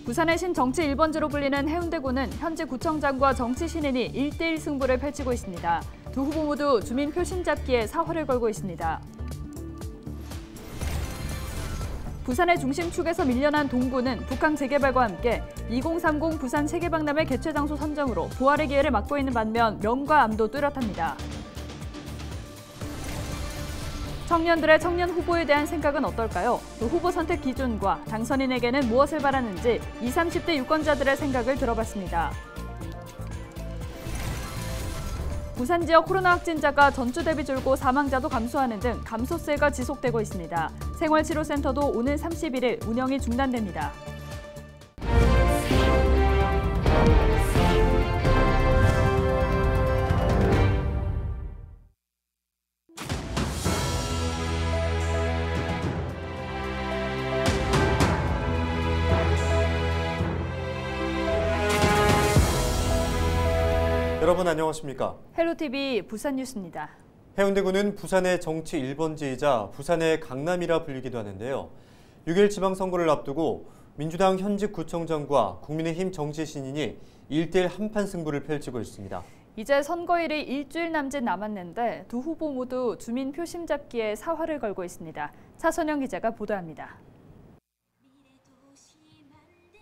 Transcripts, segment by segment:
부산의 신정치 1번지로 불리는 해운대구는 현지 구청장과 정치 신인이 1대1 승부를 펼치고 있습니다. 두 후보 모두 주민 표심 잡기에 사활을 걸고 있습니다. 부산의 중심축에서 밀려난 동구는 북한 재개발과 함께 2030 부산 세계박람회 개최 장소 선정으로 부활의 기회를 막고 있는 반면 명과 암도 뚜렷합니다. 청년들의 청년 후보에 대한 생각은 어떨까요? 또 후보 선택 기준과 당선인에게는 무엇을 바라는지 20, 30대 유권자들의 생각을 들어봤습니다. 부산 지역 코로나 확진자가 전주 대비 줄고 사망자도 감소하는 등 감소세가 지속되고 있습니다. 생활치료센터도 오는 31일 운영이 중단됩니다. 여러분 안녕하십니까? 헬로TV 부산 뉴스입니다. 해운대구는 부산의 정치 1번지이자 부산의 강남이라 불리기도 하는데요. 6일 지방선거를 앞두고 민주당 현직 구청장과 국민의힘 정치 신인이 1대1 한판 승부를 펼치고 있습니다. 이제 선거일이 일주일 남짓 남았는데 두 후보 모두 주민 표심 잡기에 사활을 걸고 있습니다. 차선영 기자가 보도합니다.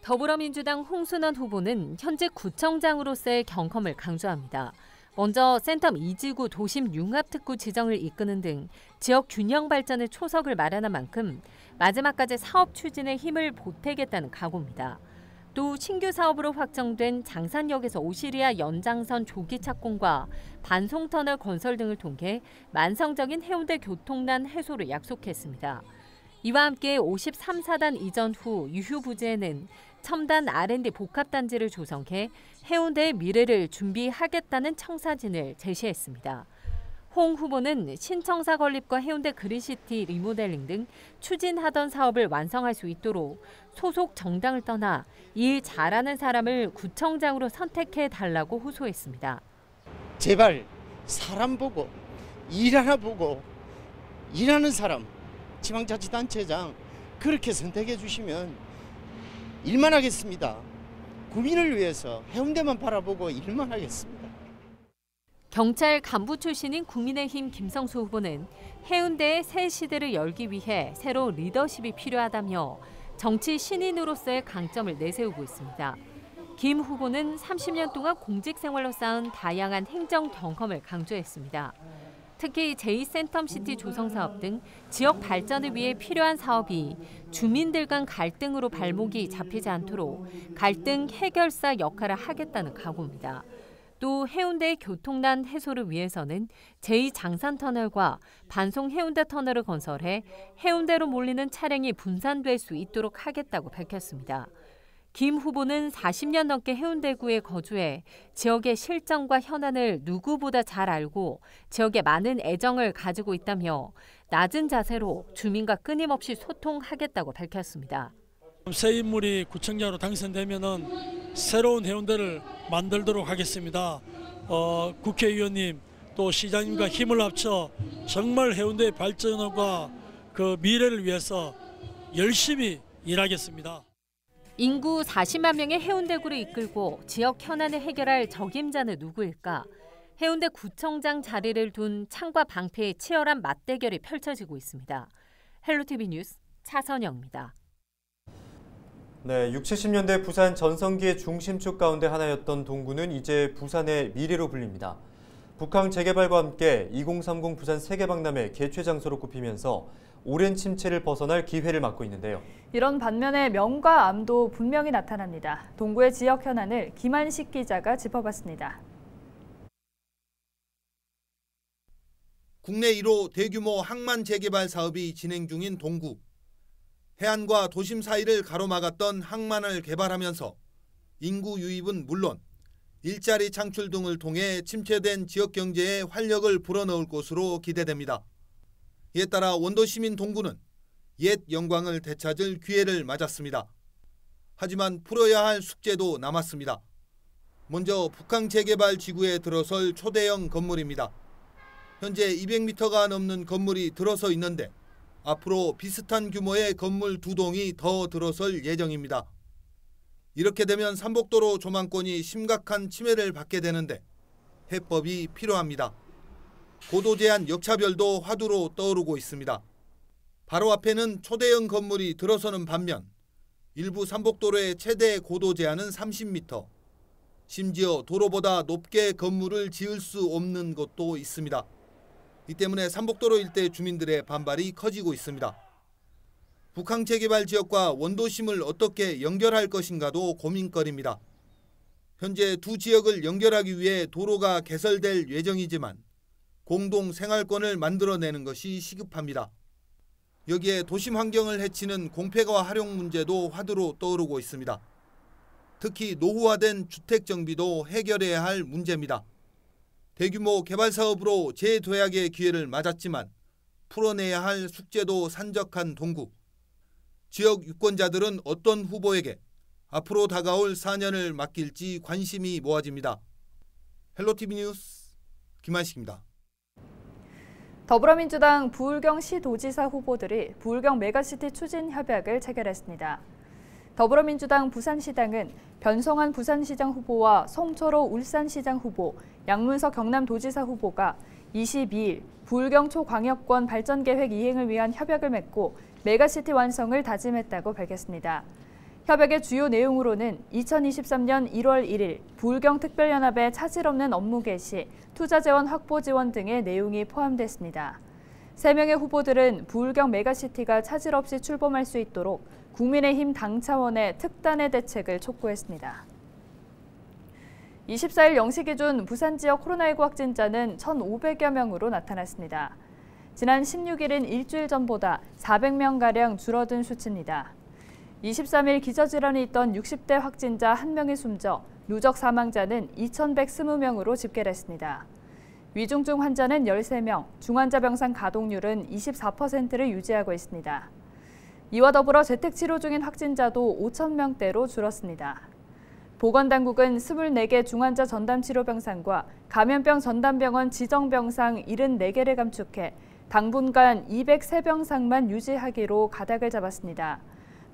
더불어민주당 홍순원 후보는 현직 구청장으로서의 경험을 강조합니다. 먼저 센텀 이지구 도심 융합특구 지정을 이끄는 등 지역 균형 발전의 초석을 마련한 만큼 마지막까지 사업 추진에 힘을 보태겠다는 각오입니다. 또 신규 사업으로 확정된 장산역에서 오시리아 연장선 조기 착공과 반송터널 건설 등을 통해 만성적인 해운대 교통난 해소를 약속했습니다. 이와 함께 53사단 이전 후 유휴 부지에는 첨단 R&D 복합단지를 조성해 해운대의 미래를 준비하겠다는 청사진을 제시했습니다. 홍 후보는 신청사 건립과 해운대 그린시티 리모델링 등 추진하던 사업을 완성할 수 있도록 소속 정당을 떠나 일 잘하는 사람을 구청장으로 선택해달라고 호소했습니다. 제발 사람 보고 일 하나 보고 일하는 사람 지방자치단체장 그렇게 선택해 주시면 일만 하겠습니다. 국민을 위해서 해운대만 바라보고 일만 하겠습니다. 경찰 간부 출신인 국민의힘 김성수 후보는 해운대의 새 시대를 열기 위해 새로운 리더십이 필요하다며 정치 신인으로서의 강점을 내세우고 있습니다. 김 후보는 30년 동안 공직 생활로 쌓은 다양한 행정 경험을 강조했습니다. 특히 제2센텀시티 조성 사업 등 지역 발전을 위해 필요한 사업이 주민들 간 갈등으로 발목이 잡히지 않도록 갈등 해결사 역할을 하겠다는 각오입니다. 또 해운대의 교통난 해소를 위해서는 제2장산터널과 반송 해운대 터널을 건설해 해운대로 몰리는 차량이 분산될 수 있도록 하겠다고 밝혔습니다. 김 후보는 40년 넘게 해운대구에 거주해 지역의 실정과 현안을 누구보다 잘 알고 지역에 많은 애정을 가지고 있다며 낮은 자세로 주민과 끊임없이 소통하겠다고 밝혔습니다. 새 인물이 구청장으로 당선되면은 새로운 해운대를 만들도록 하겠습니다. 국회의원님 또 시장님과 힘을 합쳐 정말 해운대의 발전과 그 미래를 위해서 열심히 일하겠습니다. 인구 40만 명의 해운대구를 이끌고 지역 현안을 해결할 적임자는 누구일까? 해운대 구청장 자리를 둔 창과 방패의 치열한 맞대결이 펼쳐지고 있습니다. 헬로TV 뉴스 차선영입니다. 네, 60, 70년대 부산 전성기의 중심축 가운데 하나였던 동구는 이제 부산의 미래로 불립니다. 북한 재개발과 함께 2030 부산 세계박람회 개최 장소로 꼽히면서 오랜 침체를 벗어날 기회를 맞고 있는데요. 이런 반면에 명과 암도 분명히 나타납니다. 동구의 지역 현안을 김한식 기자가 짚어봤습니다. 국내 1호 대규모 항만 재개발 사업이 진행 중인 동구. 해안과 도심 사이를 가로막았던 항만을 개발하면서 인구 유입은 물론 일자리 창출 등을 통해 침체된 지역 경제에 활력을 불어넣을 것으로 기대됩니다. 이에 따라 원도 시민 동구는 옛 영광을 되찾을 기회를 맞았습니다. 하지만 풀어야 할 숙제도 남았습니다. 먼저 북한 재개발 지구에 들어설 초대형 건물입니다. 현재 200m가 넘는 건물이 들어서 있는데 앞으로 비슷한 규모의 건물 2동이 더 들어설 예정입니다. 이렇게 되면 삼복도로 조망권이 심각한 침해를 받게 되는데 해법이 필요합니다. 고도 제한 역차별도 화두로 떠오르고 있습니다. 바로 앞에는 초대형 건물이 들어서는 반면 일부 삼복도로의 최대 고도 제한은 30m. 심지어 도로보다 높게 건물을 지을 수 없는 곳도 있습니다. 이 때문에 삼복도로 일대 주민들의 반발이 커지고 있습니다. 북항 재개발 지역과 원도심을 어떻게 연결할 것인가도 고민거리입니다. 현재 두 지역을 연결하기 위해 도로가 개설될 예정이지만 공동 생활권을 만들어내는 것이 시급합니다. 여기에 도심 환경을 해치는 공폐가 활용 문제도 화두로 떠오르고 있습니다. 특히 노후화된 주택 정비도 해결해야 할 문제입니다. 대규모 개발 사업으로 재도약의 기회를 맞았지만 풀어내야 할 숙제도 산적한 동구. 지역 유권자들은 어떤 후보에게 앞으로 다가올 4년을 맡길지 관심이 모아집니다. 헬로티비 뉴스 김한식입니다. 더불어민주당 부울경 시도지사 후보들이 부울경 메가시티 추진 협약을 체결했습니다. 더불어민주당 부산시당은 변성환 부산시장 후보와 송철호 울산시장 후보, 양문석 경남도지사 후보가 22일 부울경 초광역권 발전계획 이행을 위한 협약을 맺고 메가시티 완성을 다짐했다고 밝혔습니다. 협약의 주요 내용으로는 2023년 1월 1일 부울경 특별연합의 차질 없는 업무 개시, 투자 재원 확보 지원 등의 내용이 포함됐습니다. 3명의 후보들은 부울경 메가시티가 차질 없이 출범할 수 있도록 국민의힘 당 차원의 특단의 대책을 촉구했습니다. 24일 0시 기준 부산 지역 코로나19 확진자는 1,500여 명으로 나타났습니다. 지난 16일인 일주일 전보다 400명가량 줄어든 수치입니다. 23일 기저질환이 있던 60대 확진자 1명이 숨져 누적 사망자는 2,120명으로 집계됐습니다. 위중증 환자는 13명, 중환자 병상 가동률은 24%를 유지하고 있습니다. 이와 더불어 재택치료 중인 확진자도 5,000명대로 줄었습니다. 보건당국은 24개 중환자 전담치료병상과 감염병 전담병원 지정병상 74개를 감축해 당분간 203병상만 유지하기로 가닥을 잡았습니다.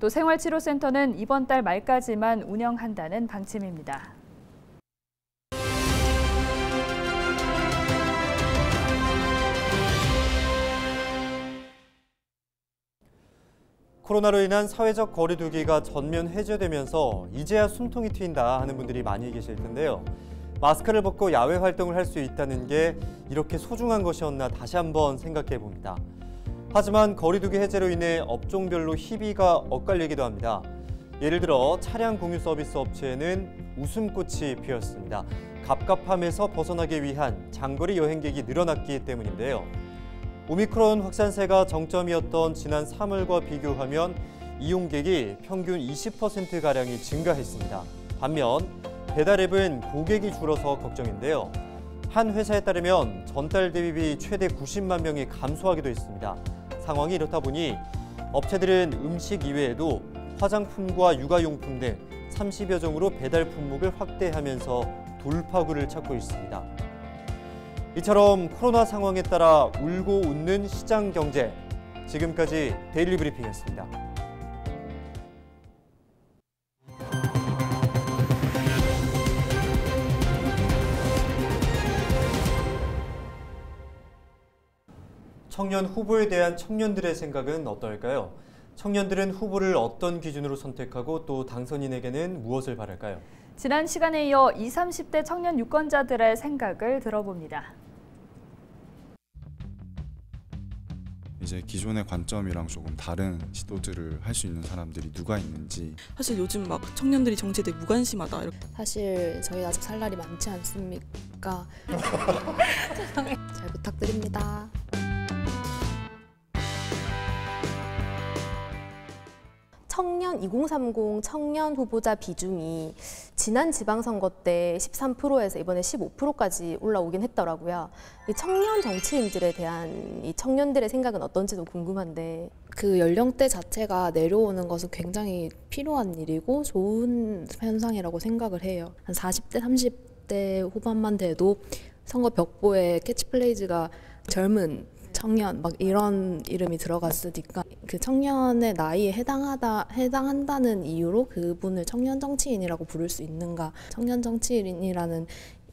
또 생활치료센터는 이번 달 말까지만 운영한다는 방침입니다. 코로나로 인한 사회적 거리 두기가 전면 해제되면서 이제야 숨통이 트인다 하는 분들이 많이 계실 텐데요. 마스크를 벗고 야외 활동을 할 수 있다는 게 이렇게 소중한 것이었나 다시 한번 생각해 봅니다. 하지만 거리 두기 해제로 인해 업종별로 희비가 엇갈리기도 합니다. 예를 들어 차량 공유 서비스 업체에는 웃음꽃이 피었습니다. 갑갑함에서 벗어나기 위한 장거리 여행객이 늘어났기 때문인데요. 오미크론 확산세가 정점이었던 지난 3월과 비교하면 이용객이 평균 20%가량이 증가했습니다. 반면 배달앱은 고객이 줄어서 걱정인데요. 한 회사에 따르면 전달 대비 최대 90만 명이 감소하기도 했습니다. 상황이 이렇다 보니 업체들은 음식 이외에도 화장품과 육아용품 등 30여 종으로 배달 품목을 확대하면서 돌파구를 찾고 있습니다. 이처럼 코로나 상황에 따라 울고 웃는 시장 경제. 지금까지 데일리 브리핑이었습니다. 청년 후보에 대한 청년들의 생각은 어떨까요? 청년들은 후보를 어떤 기준으로 선택하고 또 당선인에게는 무엇을 바랄까요? 지난 시간에 이어 20, 30대 청년 유권자들의 생각을 들어봅니다. 이제 기존의 관점이랑 조금 다른 시도들을 할 수 있는 사람들이 누가 있는지. 사실 요즘 막 청년들이 정치에 대해 무관심하다. 사실 저희 아직 살 날이 많지 않습니까? 잘 부탁드립니다. 청년 2030 청년 후보자 비중이 지난 지방선거 때 13%에서 이번에 15%까지 올라오긴 했더라고요. 이 청년 정치인들에 대한 이 청년들의 생각은 어떤지도 궁금한데, 그 연령대 자체가 내려오는 것은 굉장히 필요한 일이고 좋은 현상이라고 생각을 해요. 한 40대, 30대 후반만 돼도 선거 벽보에 캐치플레이즈가 젊은 청년 막 이런 이름이 들어갔으니까 그 청년의 나이에 해당한다는 이유로 그분을 청년 정치인이라고 부를 수 있는가? 청년 정치인이라는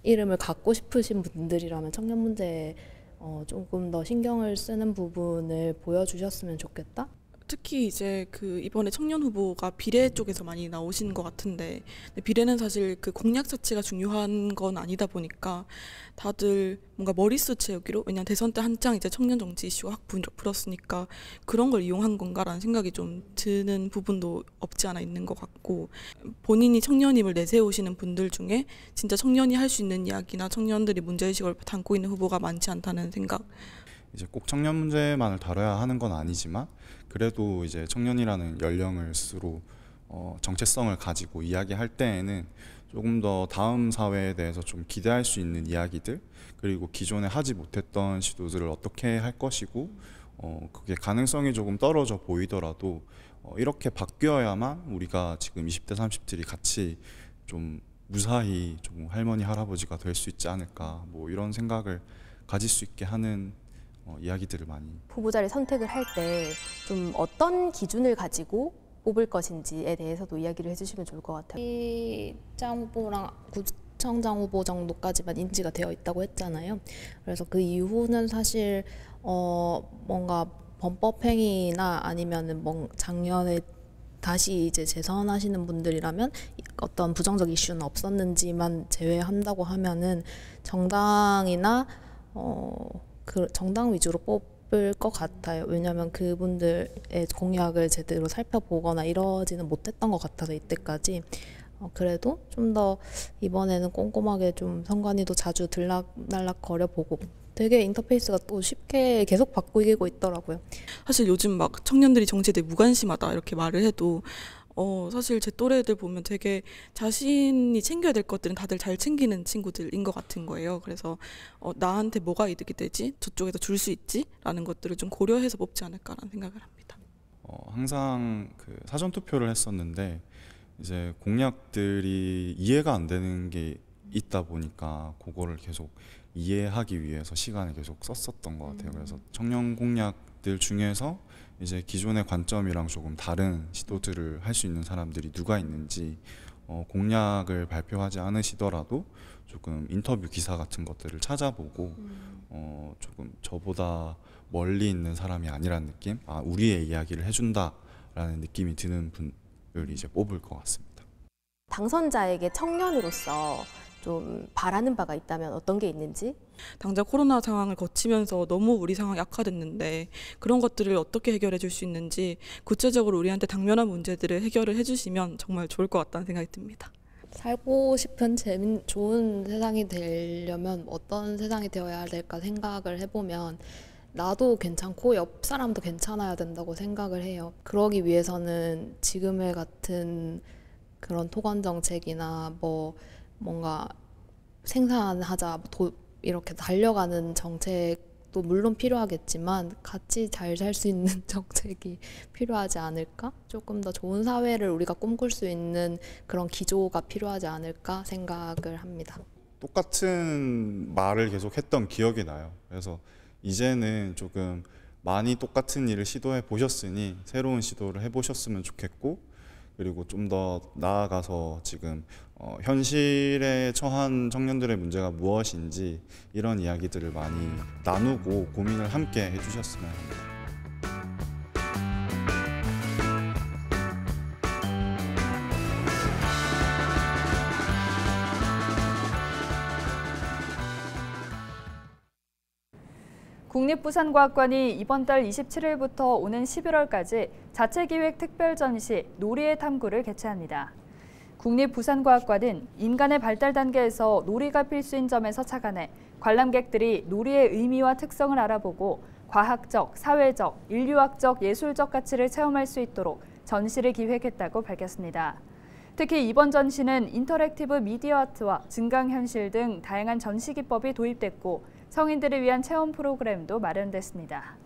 이름을 갖고 싶으신 분들이라면 청년 문제에 조금 더 신경을 쓰는 부분을 보여주셨으면 좋겠다. 특히 이제 그 이번에 청년 후보가 비례 쪽에서 많이 나오신 것 같은데, 비례는 사실 그 공약 자체가 중요한 건 아니다 보니까 다들 뭔가 머릿수 채우기로, 왜냐면 대선 때 한창 이제 청년 정치 이슈가 확 불었으니까 그런 걸 이용한 건가라는 생각이 좀 드는 부분도 없지 않아 있는 것 같고, 본인이 청년임을 내세우시는 분들 중에 진짜 청년이 할 수 있는 이야기나 청년들이 문제의식을 담고 있는 후보가 많지 않다는 생각. 이제 꼭 청년 문제만을 다뤄야 하는 건 아니지만 그래도 이제 청년이라는 연령을 스스로 정체성을 가지고 이야기할 때에는 조금 더 다음 사회에 대해서 좀 기대할 수 있는 이야기들, 그리고 기존에 하지 못했던 시도들을 어떻게 할 것이고 그게 가능성이 조금 떨어져 보이더라도 이렇게 바뀌어야만 우리가 지금 20대 30들이 같이 좀 무사히 좀 할머니 할아버지가 될 수 있지 않을까, 뭐 이런 생각을 가질 수 있게 하는 이야기들을 많이. 후보자를 선택을 할 때 좀 어떤 기준을 가지고 뽑을 것인지에 대해서도 이야기를 해주시면 좋을 것 같아요. 시장 후보랑 구청장 후보 정도까지만 인지가 되어 있다고 했잖아요. 그래서 그 이후는 사실 뭔가 범법행위나 아니면은 작년에 다시 이제 재선하시는 분들이라면 어떤 부정적 이슈는 없었는지만 제외한다고 하면은 정당이나 그 정당 위주로 뽑을 것 같아요. 왜냐하면 그분들의 공약을 제대로 살펴보거나 이러지는 못했던 것 같아서 이때까지. 그래도 좀 더 이번에는 꼼꼼하게 좀 선관위도 자주 들락날락 거려보고, 되게 인터페이스가 또 쉽게 계속 바뀌고 있더라고요. 사실 요즘 막 청년들이 정치에 대해 무관심하다 이렇게 말을 해도 사실 제 또래 애들 보면 되게 자신이 챙겨야 될 것들은 다들 잘 챙기는 친구들인 것 같은 거예요. 그래서 나한테 뭐가 이득이 되지? 저쪽에서 줄 수 있지? 라는 것들을 좀 고려해서 뽑지 않을까라는 생각을 합니다. 항상 그 사전 투표를 했었는데 이제 공약들이 이해가 안 되는 게 있다 보니까 그거를 계속 이해하기 위해서 시간을 계속 썼었던 것 같아요. 그래서 청년 공약들 중에서 이제 기존의 관점이랑 조금 다른 시도들을 할 수 있는 사람들이 누가 있는지, 공약을 발표하지 않으시더라도 조금 인터뷰 기사 같은 것들을 찾아보고 조금 저보다 멀리 있는 사람이 아니라는 느낌, 우리의 이야기를 해준다라는 느낌이 드는 분을 이제 뽑을 것 같습니다. 당선자에게 청년으로서 좀 바라는 바가 있다면 어떤 게 있는지? 당장 코로나 상황을 거치면서 너무 우리 상황이 악화됐는데 그런 것들을 어떻게 해결해 줄 수 있는지, 구체적으로 우리한테 당면한 문제들을 해결을 해주시면 정말 좋을 것 같다는 생각이 듭니다. 살고 싶은 좋은 세상이 되려면 어떤 세상이 되어야 될까 생각을 해보면 나도 괜찮고 옆 사람도 괜찮아야 된다고 생각을 해요. 그러기 위해서는 지금의 같은 그런 토건 정책이나 뭔가 생산하자 이렇게 달려가는 정책도 물론 필요하겠지만 같이 잘 살 수 있는 정책이 필요하지 않을까? 조금 더 좋은 사회를 우리가 꿈꿀 수 있는 그런 기조가 필요하지 않을까 생각을 합니다. 똑같은 말을 계속 했던 기억이 나요. 그래서 이제는 조금 많이 똑같은 일을 시도해 보셨으니 새로운 시도를 해보셨으면 좋겠고, 그리고 좀 더 나아가서 지금 현실에 처한 청년들의 문제가 무엇인지 이런 이야기들을 많이 나누고 고민을 함께 해주셨으면 합니다. 국립부산과학관이 이번 달 27일부터 오는 11월까지 자체기획 특별전시 놀이의 탐구를 개최합니다. 국립부산과학관은 인간의 발달 단계에서 놀이가 필수인 점에서 착안해 관람객들이 놀이의 의미와 특성을 알아보고 과학적, 사회적, 인류학적, 예술적 가치를 체험할 수 있도록 전시를 기획했다고 밝혔습니다. 특히 이번 전시는 인터랙티브 미디어 아트와 증강현실 등 다양한 전시 기법이 도입됐고 성인들을 위한 체험 프로그램도 마련됐습니다.